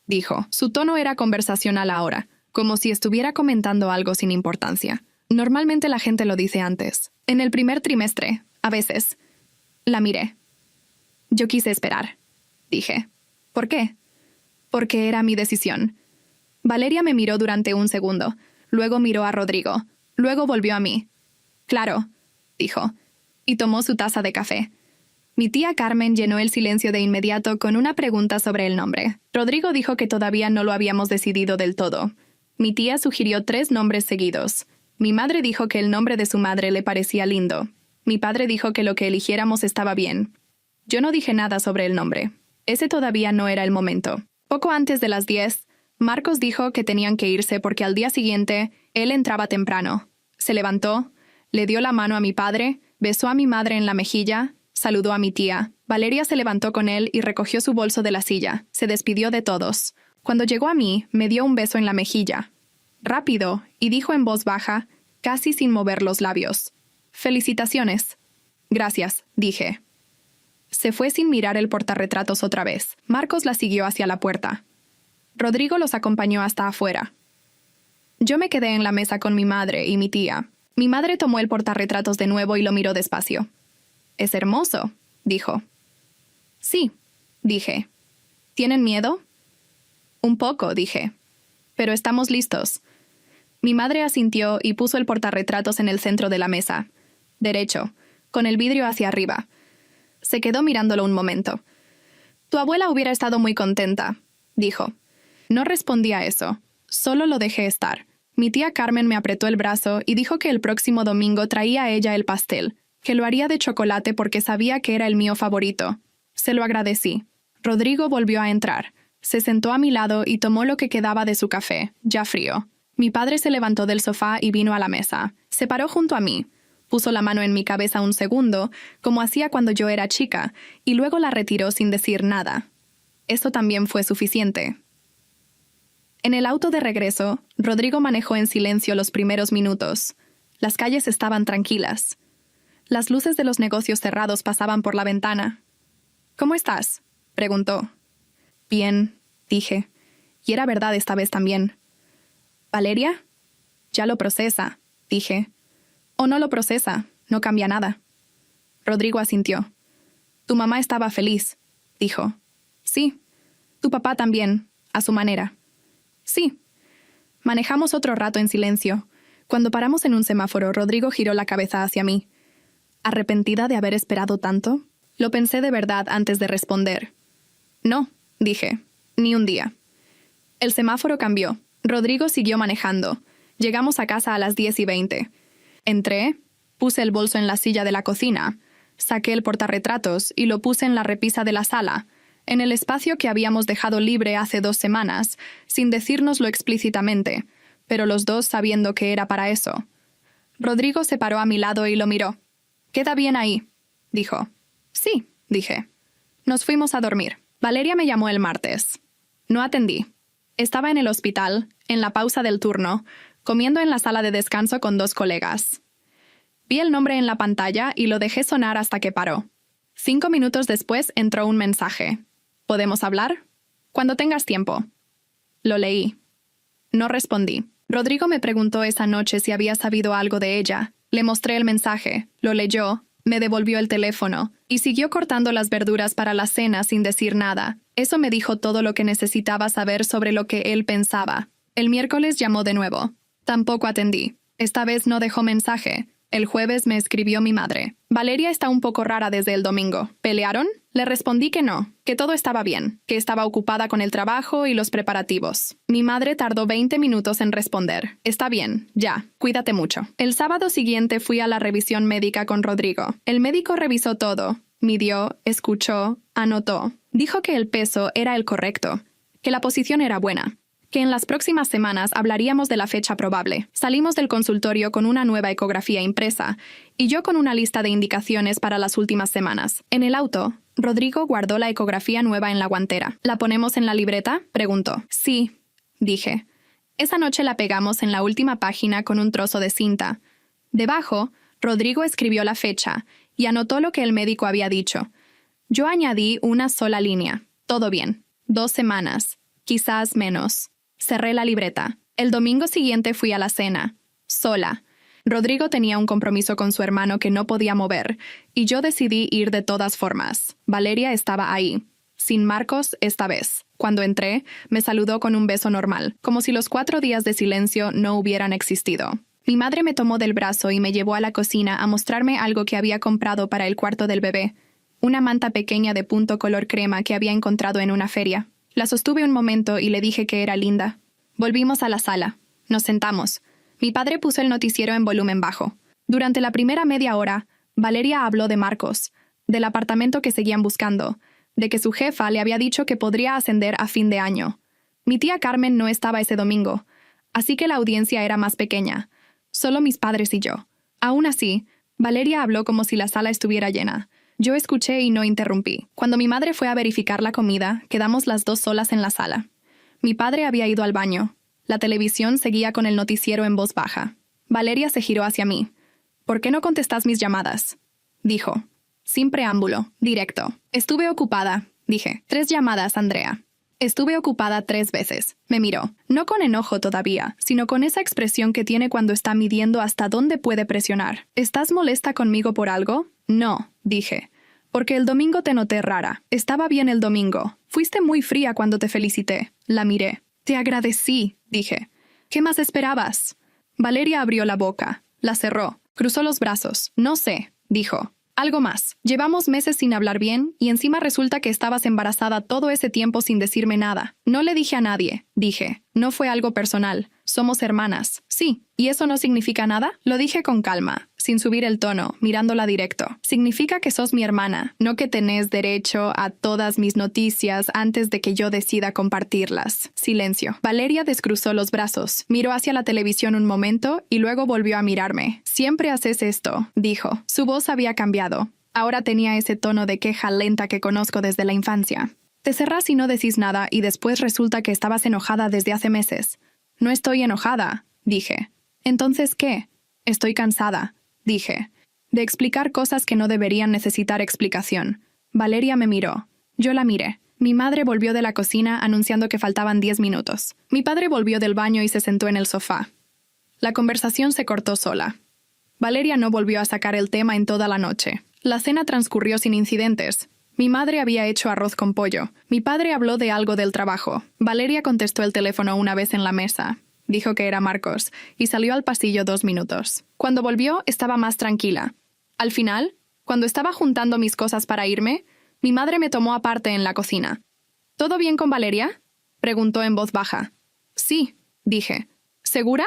dijo. Su tono era conversacional ahora, como si estuviera comentando algo sin importancia. Normalmente la gente lo dice antes. En el primer trimestre, a veces. La miré. Yo quise esperar, dije. ¿Por qué? Porque era mi decisión. Valeria me miró durante un segundo. Luego miró a Rodrigo. Luego volvió a mí. Claro, dijo. Y tomó su taza de café. Mi tía Carmen llenó el silencio de inmediato con una pregunta sobre el nombre. Rodrigo dijo que todavía no lo habíamos decidido del todo. Mi tía sugirió 3 nombres seguidos. Mi madre dijo que el nombre de su madre le parecía lindo. Mi padre dijo que lo que eligiéramos estaba bien. Yo no dije nada sobre el nombre. Ese todavía no era el momento. Poco antes de las 10, Marcos dijo que tenían que irse porque al día siguiente él entraba temprano. Se levantó, le dio la mano a mi padre, besó a mi madre en la mejilla, saludó a mi tía. Valeria se levantó con él y recogió su bolso de la silla. Se despidió de todos. Cuando llegó a mí, me dio un beso en la mejilla. Rápido, y dijo en voz baja, casi sin mover los labios: «Felicitaciones». «Gracias», dije. Se fue sin mirar el portarretratos otra vez. Marcos la siguió hacia la puerta. Rodrigo los acompañó hasta afuera. Yo me quedé en la mesa con mi madre y mi tía. Mi madre tomó el portarretratos de nuevo y lo miró despacio. «Es hermoso», dijo. «Sí», dije. «¿Tienen miedo?» «Un poco», dije. «Pero estamos listos». Mi madre asintió y puso el portarretratos en el centro de la mesa, derecho, con el vidrio hacia arriba. Se quedó mirándolo un momento. «Tu abuela hubiera estado muy contenta», dijo. No respondí a eso, solo lo dejé estar. Mi tía Carmen me apretó el brazo y dijo que el próximo domingo traía a ella el pastel, que lo haría de chocolate porque sabía que era el mío favorito. Se lo agradecí. Rodrigo volvió a entrar. Se sentó a mi lado y tomó lo que quedaba de su café, ya frío. Mi padre se levantó del sofá y vino a la mesa. Se paró junto a mí. Puso la mano en mi cabeza un segundo, como hacía cuando yo era chica, y luego la retiró sin decir nada. Eso también fue suficiente. En el auto de regreso, Rodrigo manejó en silencio los primeros minutos. Las calles estaban tranquilas. Las luces de los negocios cerrados pasaban por la ventana. «¿Cómo estás?», preguntó. «Bien», dije. Y era verdad esta vez también. «¿Valeria?» «Ya lo procesa», dije. «O no lo procesa, no cambia nada». Rodrigo asintió. «Tu mamá estaba feliz», dijo. «Sí. Tu papá también, a su manera». «Sí». Manejamos otro rato en silencio. Cuando paramos en un semáforo, Rodrigo giró la cabeza hacia mí. ¿Arrepentida de haber esperado tanto? Lo pensé de verdad antes de responder. «No», dije. «Ni un día». El semáforo cambió. Rodrigo siguió manejando. Llegamos a casa a las 10:20. Entré, puse el bolso en la silla de la cocina, saqué el portarretratos y lo puse en la repisa de la sala, en el espacio que habíamos dejado libre hace 2 semanas, sin decírnoslo explícitamente, pero los dos sabiendo que era para eso. Rodrigo se paró a mi lado y lo miró. «¿Queda bien ahí?», dijo. «Sí», dije. Nos fuimos a dormir. Valeria me llamó el martes. No atendí. Estaba en el hospital, en la pausa del turno, comiendo en la sala de descanso con 2 colegas. Vi el nombre en la pantalla y lo dejé sonar hasta que paró. 5 minutos después entró un mensaje. «¿Podemos hablar?». «Cuando tengas tiempo». Lo leí. No respondí. Rodrigo me preguntó esa noche si había sabido algo de ella. Le mostré el mensaje, lo leyó, me devolvió el teléfono y siguió cortando las verduras para la cena sin decir nada. Eso me dijo todo lo que necesitaba saber sobre lo que él pensaba. El miércoles llamó de nuevo. Tampoco atendí. Esta vez no dejó mensaje. El jueves me escribió mi madre. «Valeria está un poco rara desde el domingo. ¿Pelearon?». Le respondí que no, que todo estaba bien, que estaba ocupada con el trabajo y los preparativos. Mi madre tardó 20 minutos en responder. «Está bien, ya, cuídate mucho». El sábado siguiente fui a la revisión médica con Rodrigo. El médico revisó todo. Midió, escuchó, anotó. Dijo que el peso era el correcto, que la posición era buena, que en las próximas semanas hablaríamos de la fecha probable. Salimos del consultorio con una nueva ecografía impresa y yo con una lista de indicaciones para las últimas semanas. En el auto, Rodrigo guardó la ecografía nueva en la guantera. «¿La ponemos en la libreta?», preguntó. «Sí», dije. Esa noche la pegamos en la última página con un trozo de cinta. Debajo, Rodrigo escribió la fecha y anotó lo que el médico había dicho. Yo añadí una sola línea. «Todo bien. 2 semanas. Quizás menos». Cerré la libreta. El domingo siguiente fui a la cena, sola. Rodrigo tenía un compromiso con su hermano que no podía mover, y yo decidí ir de todas formas. Valeria estaba ahí, sin Marcos esta vez. Cuando entré, me saludó con un beso normal, como si los 4 días de silencio no hubieran existido. Mi madre me tomó del brazo y me llevó a la cocina a mostrarme algo que había comprado para el cuarto del bebé, una manta pequeña de punto color crema que había encontrado en una feria. La sostuve un momento y le dije que era linda. Volvimos a la sala. Nos sentamos. Mi padre puso el noticiero en volumen bajo. Durante la primera media hora, Valeria habló de Marcos, del apartamento que seguían buscando, de que su jefa le había dicho que podría ascender a fin de año. Mi tía Carmen no estaba ese domingo, así que la audiencia era más pequeña, solo mis padres y yo. Aún así, Valeria habló como si la sala estuviera llena. Yo escuché y no interrumpí. Cuando mi madre fue a verificar la comida, quedamos las dos solas en la sala. Mi padre había ido al baño. La televisión seguía con el noticiero en voz baja. Valeria se giró hacia mí. «¿Por qué no contestas mis llamadas?», dijo. Sin preámbulo, directo. «Estuve ocupada», dije. «3 llamadas, Andrea». «Estuve ocupada 3 veces», me miró. No con enojo todavía, sino con esa expresión que tiene cuando está midiendo hasta dónde puede presionar. «¿Estás molesta conmigo por algo?» «No», dije. «Porque el domingo te noté rara. Estaba bien el domingo. Fuiste muy fría cuando te felicité». La miré. «Te agradecí», dije. «¿Qué más esperabas?» Valeria abrió la boca. La cerró. Cruzó los brazos. «No sé», dijo. «Algo más. Llevamos meses sin hablar bien y encima resulta que estabas embarazada todo ese tiempo sin decirme nada». «No le dije a nadie», dije. «No fue algo personal. Somos hermanas». «Sí. ¿Y eso no significa nada?». Lo dije con calma, sin subir el tono, mirándola directo. «Significa que sos mi hermana, no que tenés derecho a todas mis noticias antes de que yo decida compartirlas». Silencio. Valeria descruzó los brazos, miró hacia la televisión un momento y luego volvió a mirarme. «Siempre haces esto», dijo. Su voz había cambiado. Ahora tenía ese tono de queja lenta que conozco desde la infancia. «Te cerrás y no decís nada y después resulta que estabas enojada desde hace meses». «No estoy enojada», dije. «¿Entonces qué?» «Estoy cansada», dije, de explicar cosas que no deberían necesitar explicación. Valeria me miró. Yo la miré. Mi madre volvió de la cocina anunciando que faltaban 10 minutos. Mi padre volvió del baño y se sentó en el sofá. La conversación se cortó sola. Valeria no volvió a sacar el tema en toda la noche. La cena transcurrió sin incidentes. Mi madre había hecho arroz con pollo. Mi padre habló de algo del trabajo. Valeria contestó el teléfono una vez en la mesa. Dijo que era Marcos, y salió al pasillo 2 minutos. Cuando volvió, estaba más tranquila. Al final, cuando estaba juntando mis cosas para irme, mi madre me tomó aparte en la cocina. «¿Todo bien con Valeria?», preguntó en voz baja. «Sí», dije. «¿Segura?».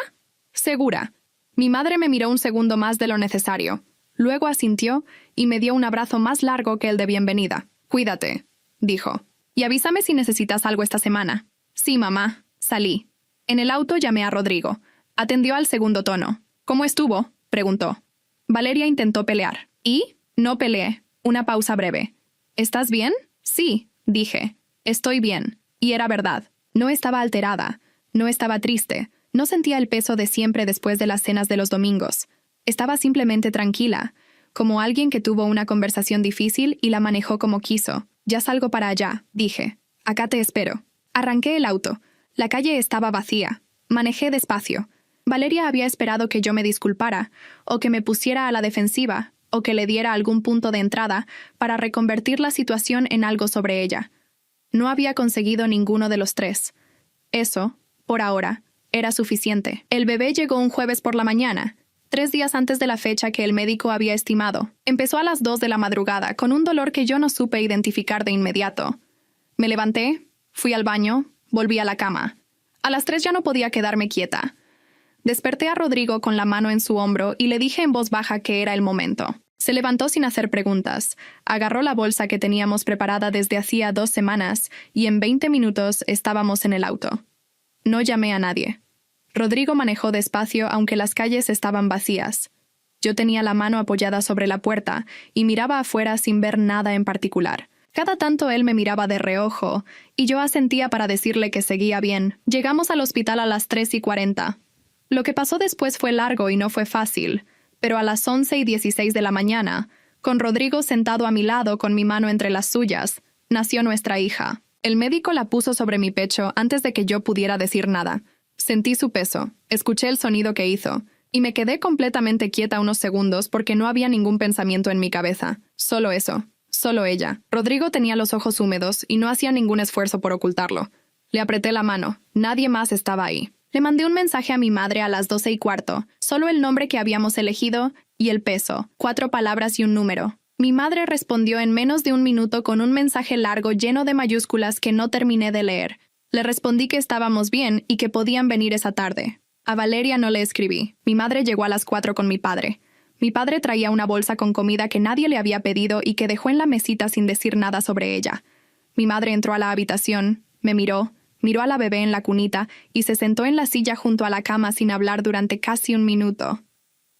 «Segura». Mi madre me miró un segundo más de lo necesario. Luego asintió y me dio un abrazo más largo que el de bienvenida. «Cuídate», dijo. «Y avísame si necesitas algo esta semana». «Sí, mamá». Salí. En el auto llamé a Rodrigo. Atendió al segundo tono. «¿Cómo estuvo?», preguntó. Valeria intentó pelear. «¿Y?» «No peleé». Una pausa breve. «¿Estás bien?». «Sí», dije. «Estoy bien». Y era verdad. No estaba alterada. No estaba triste. No sentía el peso de siempre después de las cenas de los domingos. Estaba simplemente tranquila, como alguien que tuvo una conversación difícil y la manejó como quiso. «Ya salgo para allá», dije. «Acá te espero». Arranqué el auto. La calle estaba vacía. Manejé despacio. Valeria había esperado que yo me disculpara, o que me pusiera a la defensiva, o que le diera algún punto de entrada para reconvertir la situación en algo sobre ella. No había conseguido ninguno de los 3. Eso, por ahora, era suficiente. El bebé llegó un jueves por la mañana, 3 días antes de la fecha que el médico había estimado. Empezó a las 2 de la madrugada, con un dolor que yo no supe identificar de inmediato. Me levanté, fui al baño, volví a la cama. A las 3 ya no podía quedarme quieta. Desperté a Rodrigo con la mano en su hombro y le dije en voz baja que era el momento. Se levantó sin hacer preguntas, agarró la bolsa que teníamos preparada desde hacía 2 semanas y en 20 minutos estábamos en el auto. No llamé a nadie. Rodrigo manejó despacio aunque las calles estaban vacías. Yo tenía la mano apoyada sobre la puerta y miraba afuera sin ver nada en particular. Cada tanto él me miraba de reojo, y yo asentía para decirle que seguía bien. Llegamos al hospital a las 3:40. Lo que pasó después fue largo y no fue fácil, pero a las 11:16 de la mañana, con Rodrigo sentado a mi lado con mi mano entre las suyas, nació nuestra hija. El médico la puso sobre mi pecho antes de que yo pudiera decir nada. Sentí su peso, escuché el sonido que hizo, y me quedé completamente quieta unos segundos porque no había ningún pensamiento en mi cabeza. Solo eso. Solo ella. Rodrigo tenía los ojos húmedos y no hacía ningún esfuerzo por ocultarlo. Le apreté la mano. Nadie más estaba ahí. Le mandé un mensaje a mi madre a las 12:15, solo el nombre que habíamos elegido y el peso, 4 palabras y un número. Mi madre respondió en menos de un minuto con un mensaje largo lleno de mayúsculas que no terminé de leer. Le respondí que estábamos bien y que podían venir esa tarde. A Valeria no le escribí. Mi madre llegó a las 4 con mi padre. Mi padre traía una bolsa con comida que nadie le había pedido y que dejó en la mesita sin decir nada sobre ella. Mi madre entró a la habitación, me miró a la bebé en la cunita y se sentó en la silla junto a la cama sin hablar durante casi un minuto.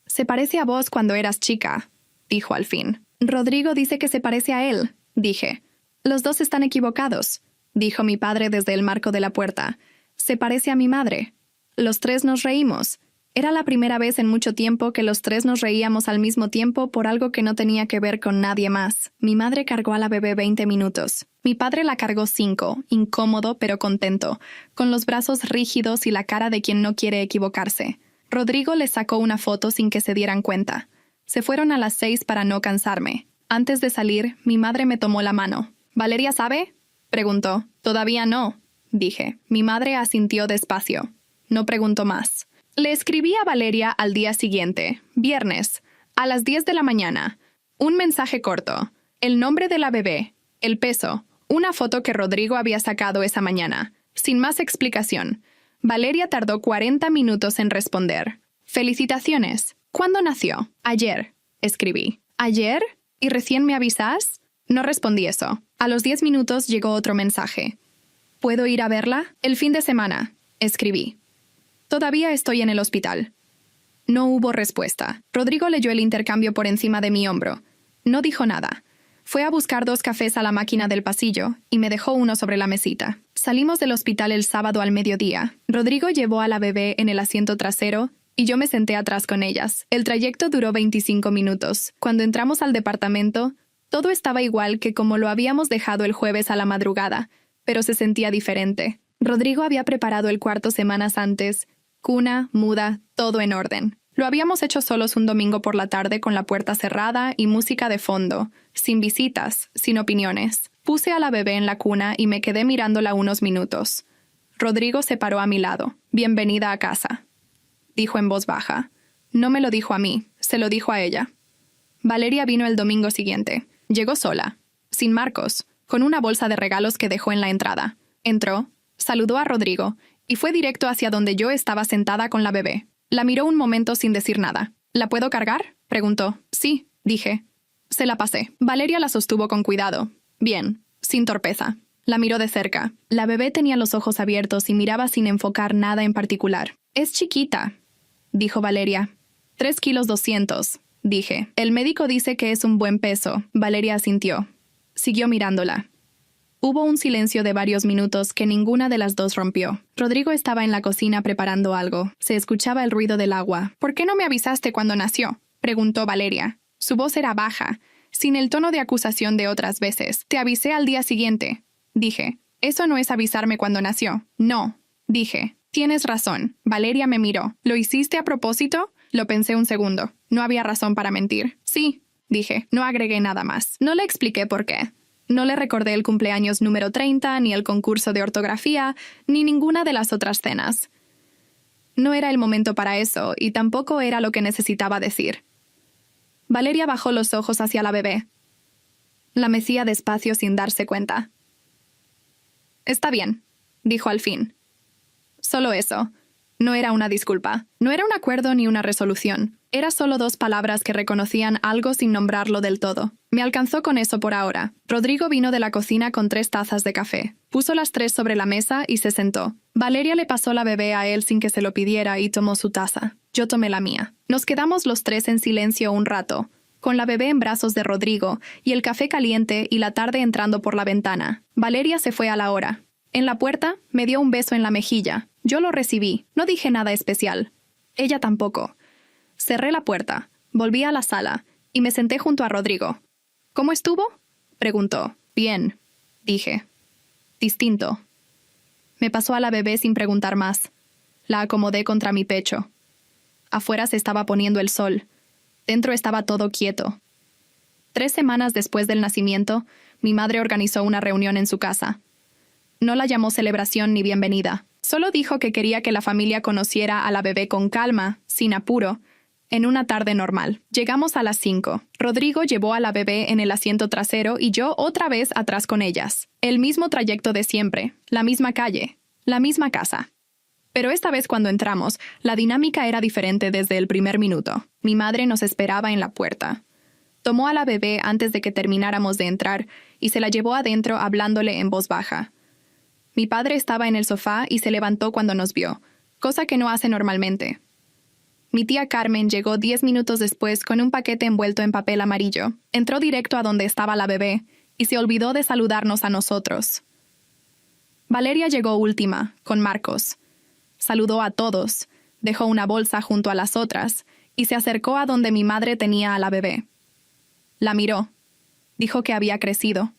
«Se parece a vos cuando eras chica», dijo al fin. «Rodrigo dice que se parece a él», dije. «Los dos están equivocados», dijo mi padre desde el marco de la puerta. «Se parece a mi madre». Los tres nos reímos. Era la primera vez en mucho tiempo que los tres nos reíamos al mismo tiempo por algo que no tenía que ver con nadie más. Mi madre cargó a la bebé 20 minutos. Mi padre la cargó 5, incómodo pero contento, con los brazos rígidos y la cara de quien no quiere equivocarse. Rodrigo le sacó una foto sin que se dieran cuenta. Se fueron a las 6 para no cansarme. Antes de salir, mi madre me tomó la mano. «¿Valeria sabe?», preguntó. «Todavía no», dije. Mi madre asintió despacio. No preguntó más. Le escribí a Valeria al día siguiente, viernes, a las 10 de la mañana. Un mensaje corto, el nombre de la bebé, el peso, una foto que Rodrigo había sacado esa mañana, sin más explicación. Valeria tardó 40 minutos en responder. «Felicitaciones. ¿Cuándo nació?» «Ayer», escribí. «¿Ayer? ¿Y recién me avisás?» No respondí eso. A los 10 minutos llegó otro mensaje. «¿Puedo ir a verla?» «El fin de semana», escribí. «Todavía estoy en el hospital». No hubo respuesta. Rodrigo leyó el intercambio por encima de mi hombro. No dijo nada. Fue a buscar 2 cafés a la máquina del pasillo y me dejó uno sobre la mesita. Salimos del hospital el sábado al mediodía. Rodrigo llevó a la bebé en el asiento trasero y yo me senté atrás con ellas. El trayecto duró 25 minutos. Cuando entramos al departamento, todo estaba igual que como lo habíamos dejado el jueves a la madrugada, pero se sentía diferente. Rodrigo había preparado el cuarto semanas antes. Cuna, muda, todo en orden. Lo habíamos hecho solos un domingo por la tarde con la puerta cerrada y música de fondo, sin visitas, sin opiniones. Puse a la bebé en la cuna y me quedé mirándola unos minutos. Rodrigo se paró a mi lado. «Bienvenida a casa», dijo en voz baja. No me lo dijo a mí, se lo dijo a ella. Valeria vino el domingo siguiente. Llegó sola, sin Marcos, con una bolsa de regalos que dejó en la entrada. Entró, saludó a Rodrigo y fue directo hacia donde yo estaba sentada con la bebé. La miró un momento sin decir nada. «¿La puedo cargar?», preguntó. «Sí», dije. Se la pasé. Valeria la sostuvo con cuidado. Bien, sin torpeza. La miró de cerca. La bebé tenía los ojos abiertos y miraba sin enfocar nada en particular. «Es chiquita», dijo Valeria. 3,2 kilos, dije. «El médico dice que es un buen peso». Valeria asintió. Siguió mirándola. Hubo un silencio de varios minutos que ninguna de las dos rompió. Rodrigo estaba en la cocina preparando algo. Se escuchaba el ruido del agua. «¿Por qué no me avisaste cuando nació?», preguntó Valeria. Su voz era baja, sin el tono de acusación de otras veces. «Te avisé al día siguiente», dije. «Eso no es avisarme cuando nació». «No», dije. «Tienes razón». Valeria me miró. «¿Lo hiciste a propósito?». Lo pensé un segundo. No había razón para mentir. «Sí», dije. No agregué nada más. No le expliqué por qué. No le recordé el cumpleaños número 30, ni el concurso de ortografía, ni ninguna de las otras cenas. No era el momento para eso, y tampoco era lo que necesitaba decir. Valeria bajó los ojos hacia la bebé. La mecía despacio sin darse cuenta. «Está bien», dijo al fin. Solo eso. No era una disculpa. No era un acuerdo ni una resolución. Era solo 2 palabras que reconocían algo sin nombrarlo del todo. Me alcanzó con eso por ahora. Rodrigo vino de la cocina con 3 tazas de café. Puso las 3 sobre la mesa y se sentó. Valeria le pasó la bebé a él sin que se lo pidiera y tomó su taza. Yo tomé la mía. Nos quedamos los 3 en silencio un rato, con la bebé en brazos de Rodrigo y el café caliente y la tarde entrando por la ventana. Valeria se fue a la hora. En la puerta me dio un beso en la mejilla. Yo lo recibí. No dije nada especial. Ella tampoco. Cerré la puerta, volví a la sala y me senté junto a Rodrigo. «¿Cómo estuvo?», preguntó. «Bien», dije. «Distinto». Me pasó a la bebé sin preguntar más. La acomodé contra mi pecho. Afuera se estaba poniendo el sol. Dentro estaba todo quieto. 3 semanas después del nacimiento, mi madre organizó una reunión en su casa. No la llamó celebración ni bienvenida. Solo dijo que quería que la familia conociera a la bebé con calma, sin apuro, en una tarde normal. Llegamos a las 5. Rodrigo llevó a la bebé en el asiento trasero y yo otra vez atrás con ellas. El mismo trayecto de siempre, la misma calle, la misma casa. Pero esta vez cuando entramos, la dinámica era diferente desde el primer minuto. Mi madre nos esperaba en la puerta. Tomó a la bebé antes de que termináramos de entrar y se la llevó adentro hablándole en voz baja. Mi padre estaba en el sofá y se levantó cuando nos vio, cosa que no hace normalmente. Mi tía Carmen llegó 10 minutos después con un paquete envuelto en papel amarillo. Entró directo a donde estaba la bebé y se olvidó de saludarnos a nosotros. Valeria llegó última, con Marcos. Saludó a todos, dejó una bolsa junto a las otras y se acercó a donde mi madre tenía a la bebé. La miró. Dijo que había crecido.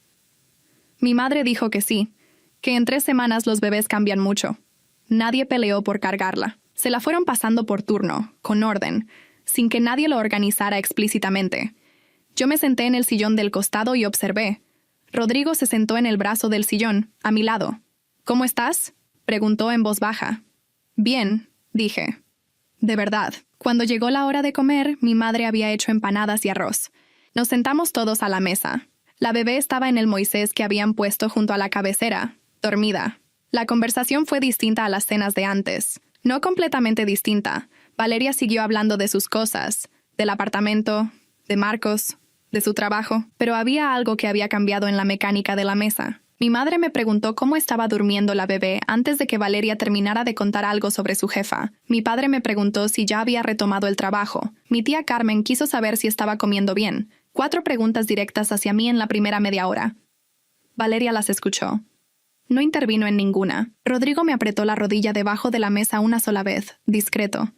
Mi madre dijo que sí, que en 3 semanas los bebés cambian mucho. Nadie peleó por cargarla. Se la fueron pasando por turno, con orden, sin que nadie lo organizara explícitamente. Yo me senté en el sillón del costado y observé. Rodrigo se sentó en el brazo del sillón, a mi lado. «¿Cómo estás?», preguntó en voz baja. «Bien», dije. De verdad, cuando llegó la hora de comer, mi madre había hecho empanadas y arroz. Nos sentamos todos a la mesa. La bebé estaba en el Moisés que habían puesto junto a la cabecera, dormida. La conversación fue distinta a las cenas de antes. No completamente distinta. Valeria siguió hablando de sus cosas, del apartamento, de Marcos, de su trabajo, pero había algo que había cambiado en la mecánica de la mesa. Mi madre me preguntó cómo estaba durmiendo la bebé antes de que Valeria terminara de contar algo sobre su jefa. Mi padre me preguntó si ya había retomado el trabajo. Mi tía Carmen quiso saber si estaba comiendo bien. 4 preguntas directas hacia mí en la primera media hora. Valeria las escuchó. No intervino en ninguna. Rodrigo me apretó la rodilla debajo de la mesa una sola vez, discreto.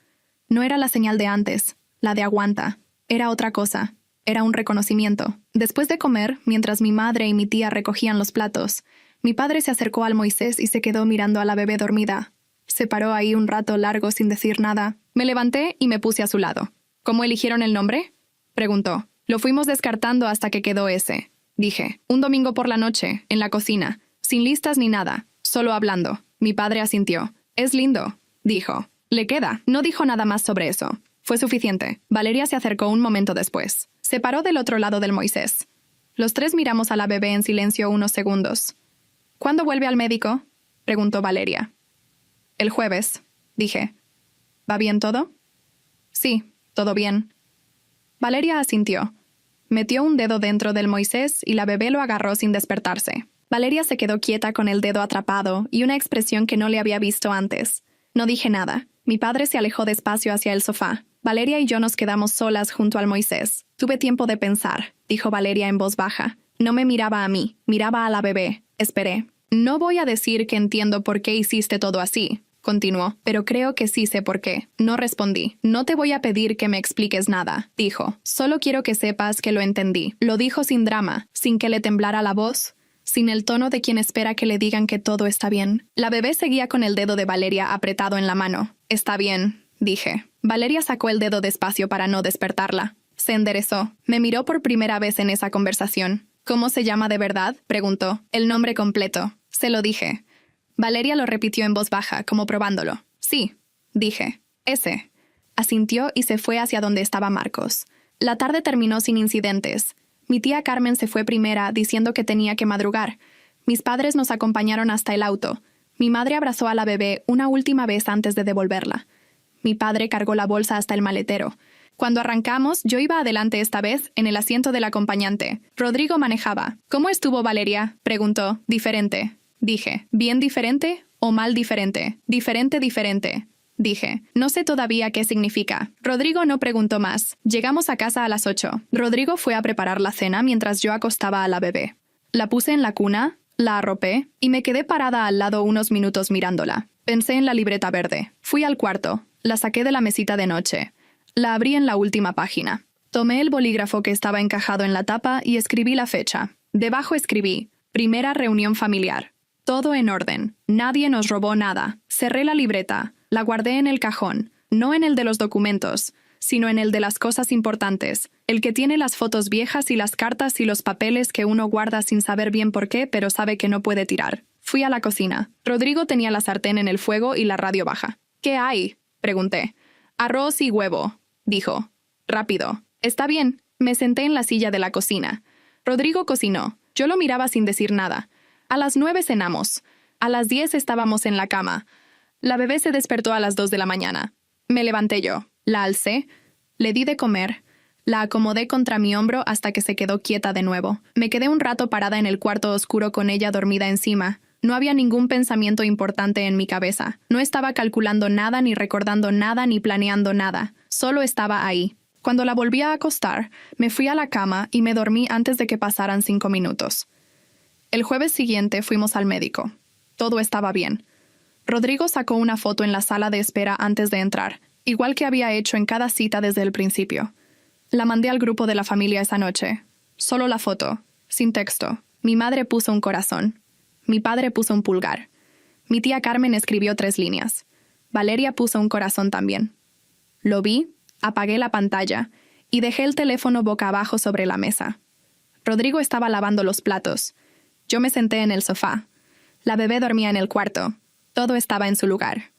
No era la señal de antes, la de aguanta. Era otra cosa. Era un reconocimiento. Después de comer, mientras mi madre y mi tía recogían los platos, mi padre se acercó al Moisés y se quedó mirando a la bebé dormida. Se paró ahí un rato largo sin decir nada. Me levanté y me puse a su lado. ¿Cómo eligieron el nombre?, preguntó. Lo fuimos descartando hasta que quedó ese, dije. Un domingo por la noche, en la cocina, sin listas ni nada, solo hablando. Mi padre asintió. Es lindo, dijo. Le queda. No dijo nada más sobre eso. Fue suficiente. Valeria se acercó un momento después. Se paró del otro lado del Moisés. Los 3 miramos a la bebé en silencio unos segundos. ¿Cuándo vuelve al médico?, preguntó Valeria. El jueves, dije. ¿Va bien todo? Sí, todo bien. Valeria asintió. Metió un dedo dentro del Moisés y la bebé lo agarró sin despertarse. Valeria se quedó quieta con el dedo atrapado y una expresión que no le había visto antes. No dije nada. Mi padre se alejó despacio hacia el sofá. Valeria y yo nos quedamos solas junto al Moisés. Tuve tiempo de pensar, dijo Valeria en voz baja. No me miraba a mí, miraba a la bebé. Esperé. No voy a decir que entiendo por qué hiciste todo así, continuó, pero creo que sí sé por qué. No respondí. No te voy a pedir que me expliques nada, dijo. Solo quiero que sepas que lo entendí. Lo dijo sin drama, sin que le temblara la voz, sin el tono de quien espera que le digan que todo está bien. La bebé seguía con el dedo de Valeria apretado en la mano. Está bien, dije. Valeria sacó el dedo despacio para no despertarla. Se enderezó. Me miró por primera vez en esa conversación. ¿Cómo se llama de verdad?, preguntó. El nombre completo. Se lo dije. Valeria lo repitió en voz baja, como probándolo. Sí, dije. Ese. Asintió y se fue hacia donde estaba Marcos. La tarde terminó sin incidentes. Mi tía Carmen se fue primera, diciendo que tenía que madrugar. Mis padres nos acompañaron hasta el auto. Mi madre abrazó a la bebé una última vez antes de devolverla. Mi padre cargó la bolsa hasta el maletero. Cuando arrancamos, yo iba adelante esta vez, en el asiento del acompañante. Rodrigo manejaba. ¿Cómo estuvo Valeria?, preguntó. Diferente, dije. ¿Bien diferente o mal diferente? Diferente, diferente, dije. No sé todavía qué significa. Rodrigo no preguntó más. Llegamos a casa a las 8. Rodrigo fue a preparar la cena mientras yo acostaba a la bebé. La puse en la cuna, la arropé y me quedé parada al lado unos minutos mirándola. Pensé en la libreta verde. Fui al cuarto. La saqué de la mesita de noche. La abrí en la última página. Tomé el bolígrafo que estaba encajado en la tapa y escribí la fecha. Debajo escribí: primera reunión familiar. Todo en orden. Nadie nos robó nada. Cerré la libreta. La guardé en el cajón. No en el de los documentos, sino en el de las cosas importantes. El que tiene las fotos viejas y las cartas y los papeles que uno guarda sin saber bien por qué, pero sabe que no puede tirar. Fui a la cocina. Rodrigo tenía la sartén en el fuego y la radio baja. ¿Qué hay?, pregunté. Arroz y huevo, dijo. Rápido. Está bien. Me senté en la silla de la cocina. Rodrigo cocinó. Yo lo miraba sin decir nada. A las 9 cenamos. A las 10 estábamos en la cama. La bebé se despertó a las 2 de la mañana. Me levanté yo, la alcé, le di de comer, la acomodé contra mi hombro hasta que se quedó quieta de nuevo. Me quedé un rato parada en el cuarto oscuro con ella dormida encima. No había ningún pensamiento importante en mi cabeza. No estaba calculando nada, ni recordando nada, ni planeando nada. Solo estaba ahí. Cuando la volví a acostar, me fui a la cama y me dormí antes de que pasaran 5 minutos. El jueves siguiente fuimos al médico. Todo estaba bien. Rodrigo sacó una foto en la sala de espera antes de entrar, igual que había hecho en cada cita desde el principio. La mandé al grupo de la familia esa noche. Solo la foto, sin texto. Mi madre puso un corazón. Mi padre puso un pulgar. Mi tía Carmen escribió 3 líneas. Valeria puso un corazón también. Lo vi, apagué la pantalla y dejé el teléfono boca abajo sobre la mesa. Rodrigo estaba lavando los platos. Yo me senté en el sofá. La bebé dormía en el cuarto. Todo estaba en su lugar.